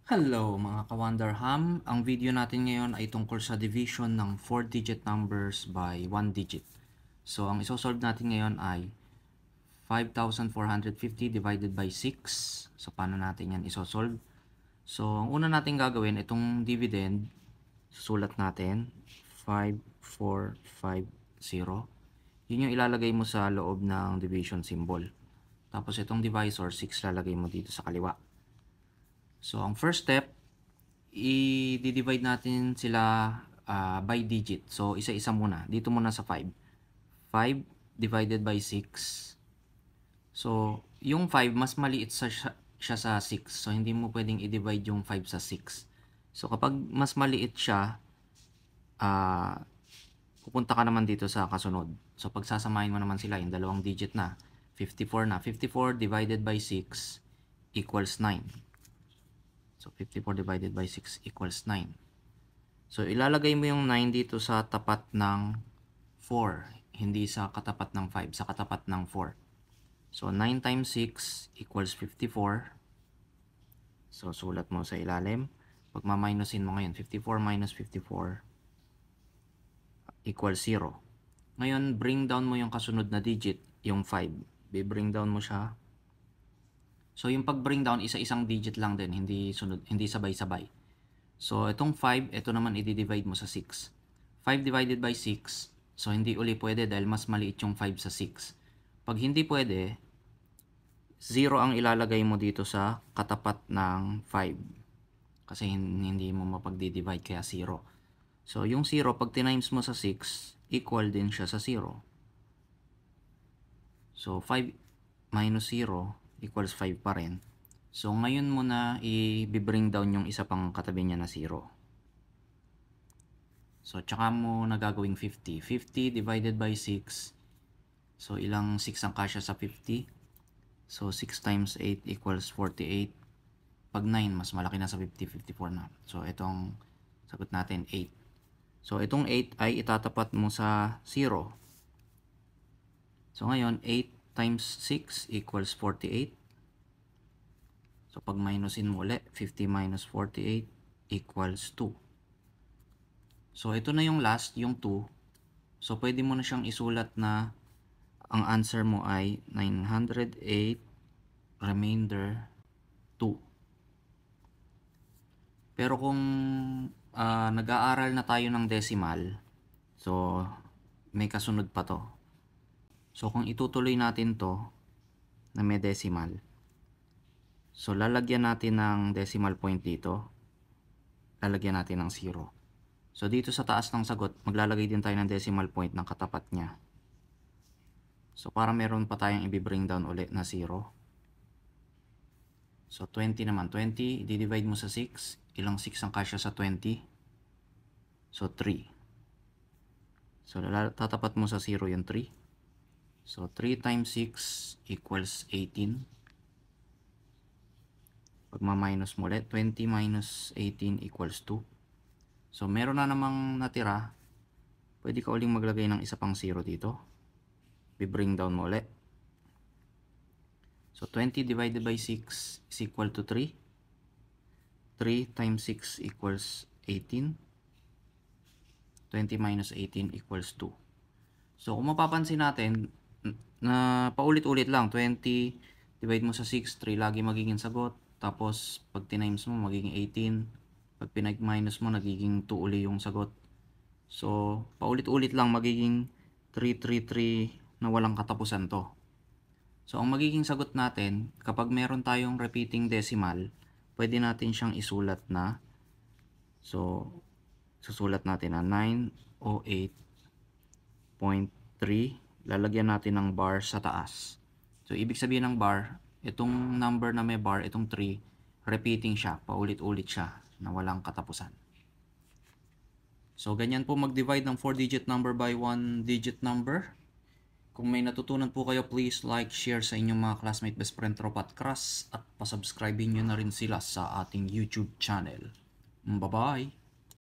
Hello mga ka-Wonderham! Ang video natin ngayon ay tungkol sa division ng 4-digit numbers by 1 digit. So ang isosolve natin ngayon ay 5,450 divided by 6. So paano natin yan isosolve? So ang una natin gagawin, itong dividend, susulat natin 5450. Yun yung ilalagay mo sa loob ng division symbol. Tapos itong divisor 6 lalagay mo dito sa kaliwa. So ang first step, i-divide natin sila by digit. So, isa-isa muna. Dito muna sa 5. 5 divided by 6. So, yung 5, mas maliit siya sa 6. So, hindi mo pwedeng i-divide yung 5 sa 6. So, kapag mas maliit siya, pupunta ka naman dito sa kasunod. So, pag sasamahin mo naman sila, yung dalawang digit na, 54 na. 54 divided by 6 equals 9. So, 54 divided by 6 equals 9. So, ilalagay mo yung 9 dito sa tapat ng 4. Hindi sa katapat ng 5. Sa katapat ng 4. So, 9 times 6 equals 54. So, sulat mo sa ilalim. Pag ma-minusin mo ngayon, 54 minus 54 equals 0. Ngayon, bring down mo yung kasunod na digit, yung 5. Bring down mo siya. So, yung pag-bring down, isa-isang digit lang din, hindi sabay-sabay. So, itong 5, ito naman i-divide mo sa 6. 5 divided by 6, so hindi uli pwede dahil mas maliit yung 5 sa 6. Pag hindi pwede, 0 ang ilalagay mo dito sa katapat ng 5. Kasi hindi mo mapag-divide kaya 0. So, yung 0, pag tinimes mo sa 6, equal din siya sa 0. So, 5 minus 0 equals 5 pa rin. So, ngayon mo na i-bring down yung isa pang katabi niya na 0. So, tsaka mo na gagawing 50. 50 divided by 6. So, ilang 6 ang kasya sa 50? So, 6 times 8 equals 48. Pag 9, mas malaki na sa 50, 54 na. So, itong sagot natin, 8. So, itong 8 ay itatapat mo sa 0. So, ngayon, 8 times 6 equals 48. So, pag minusin mo ulit, 50 minus 48 equals 2. So, ito na yung last, yung 2. So, pwede mo na siyang isulat na ang answer mo ay 908 remainder 2. Pero kung nag-aaral na tayo ng decimal, so, may kasunod pa to. So, kung itutuloy natin to na may decimal, so, lalagyan natin ng decimal point dito. Lalagyan natin ng 0. So, dito sa taas ng sagot, maglalagay din tayo ng decimal point ng katapat niya. So, para meron pa tayong i-bring down ulit na 0. So, 20 naman. 20, i-divide mo sa 6. Ilang 6 ang kasya sa 20? So, 3. So, tatapat mo sa 0 yung 3. So, 3 times 6 equals 18. Pag ma-minus mo ulit, 20 minus 18 equals 2. So, meron na namang natira. Pwede ka uling maglagay ng isa pang 0 dito. I-bring down mo ulit. So, 20 divided by 6 is equal to 3. 3 times 6 equals 18. 20 minus 18 equals 2. So, kung mapapansin natin, na paulit-ulit lang, 20 divide mo sa 6, 3 lagi magiging sagot. Tapos, pag tinimes mo, magiging 18. Pag pinag-minus mo, nagiging 2 uli yung sagot. So, paulit-ulit lang, magiging 3, 3, 3 na walang katapusan to. So, ang magiging sagot natin, kapag meron tayong repeating decimal, pwede natin siyang isulat na, so, susulat natin na 908.3. Lalagyan natin ng bar sa taas. So, ibig sabihin ng bar, itong number na may bar, itong 3, repeating siya, paulit-ulit siya, na walang katapusan. So, ganyan po mag-divide ng 4-digit number by 1-digit number. Kung may natutunan po kayo, please like, share sa inyong mga classmate, best friend, tropa at crush, at pasubscribe nyo na rin sila sa ating YouTube channel. Bye-bye!